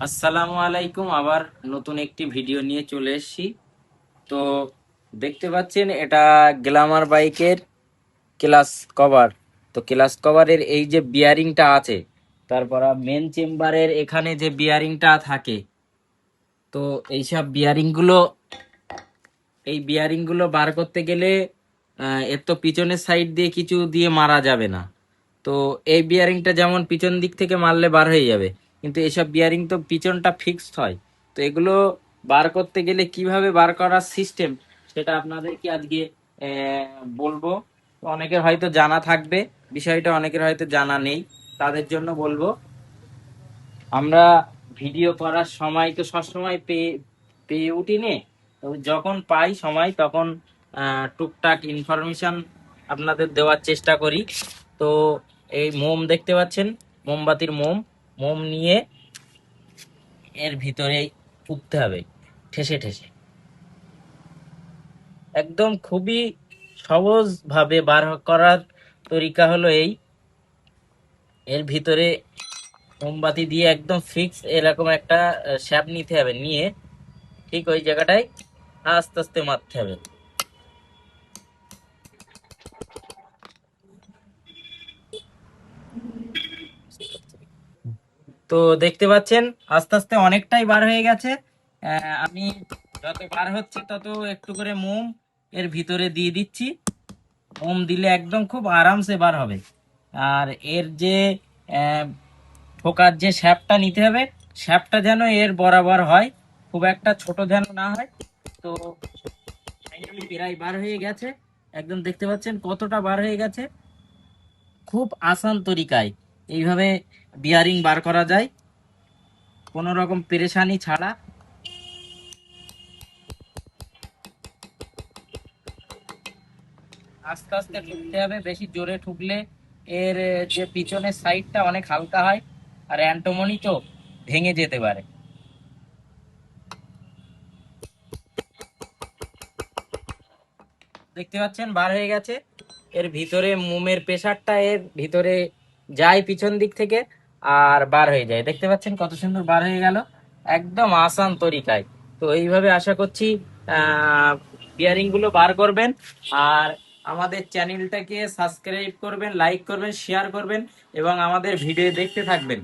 আসসালামু আলাইকুম। আবার নতুন একটি ভিডিও নিয়ে চলে এসেছি। তো দেখতে পাচ্ছেন এটা গ্ল্যামার বাইকের ক্লাস কভার। তো ক্লাস কভারের এই যে বিয়ারিংটা আছে, তারপর মেন চেম্বারের এখানে যে বিয়ারিংটা থাকে, তো এইসব বিয়ারিং গুলো বার করতে গেলে এর তো পিছনের সাইড দিয়ে কিছু দিয়ে মারা যাবে না। তো এই বিয়ারিংটা যেমন পিছন দিক থেকে মারলে বার হয়ে যাবে, কিন্তু এসব বিয়ারিং তো পিছনটা ফিক্সড হয়। তো এগুলো বার করতে গেলে কিভাবে বার করার সিস্টেম, সেটা আপনাদেরকে আজকে বলবো। তো অনেকের হয়তো জানা থাকবে বিষয়টা, অনেকের হয়তো জানা নেই, তাদের জন্য বলবো। আমরা ভিডিও করার সময় তো সবসময় পেয়ে পেয়ে উঠিনি, তো যখন পাই সময় তখন টুকটাক ইনফরমেশন আপনাদের দেওয়ার চেষ্টা করি। তো এই মোম দেখতে পাচ্ছেন, মোমবাতির মোম মোম নিয়ে এর ভিতরে পুঁততে হবে ঠেসে ঠেসে। একদম খুবই সহজ ভাবে বার করার তরিকা হলো এই। এর ভিতরে মোমবাতি দিয়ে একদম ফিক্স এরকম একটা শ্যাপ নিতে হবে, নিয়ে ঠিক ওই জায়গাটায় আস্তে আস্তে মারতে হবে। তো দেখতে পাচ্ছেন আস্তে আস্তে অনেকটাই বার হয়ে গেছে। আমি যত বার হচ্ছে তত একটু করে মোম এর ভিতরে দিয়ে দিচ্ছি। মোম দিলে একদম খুব আরামসে বার হবে। আর এর যে আহ, ঠোকার যে শ্যাপটা নিতে হবে, শ্যাপটা যেন এর বরাবর হয়, খুব একটা ছোট যেন না হয়। তো ফাইনালি প্রায় বার হয়ে গেছে। একদম দেখতে পাচ্ছেন কতটা বার হয়ে গেছে। খুব আসান তরিকায় এইভাবে বিয়ারিং বার করা যায়, কোনো রকম পেরেশানি ছাড়া। আস্তে আস্তে ঠুকতে হবে, বেশি জোরে ঠুকলে এর যে পিছনের সাইডটা অনেক হালকা হয়, আর অ্যান্টোমনি তো ভেঙে যেতে পারে। দেখতে পাচ্ছেন বার হয়ে গেছে। এর ভিতরে মোমের প্রেসারটা এর ভিতরে যায় পিছন দিক থেকে, আর বার হয়ে যায়। দেখতে পাচ্ছেন কত সুন্দর বার হয়ে গেল, একদম আসান তরিকায়। তো এইভাবে আশা করছি বিয়ারিং গুলো বার করবেন। আর আমাদের চ্যানেলটাকে সাবস্ক্রাইব করবেন, লাইক করবেন, শেয়ার করবেন এবং আমাদের ভিডিও দেখতে থাকবেন।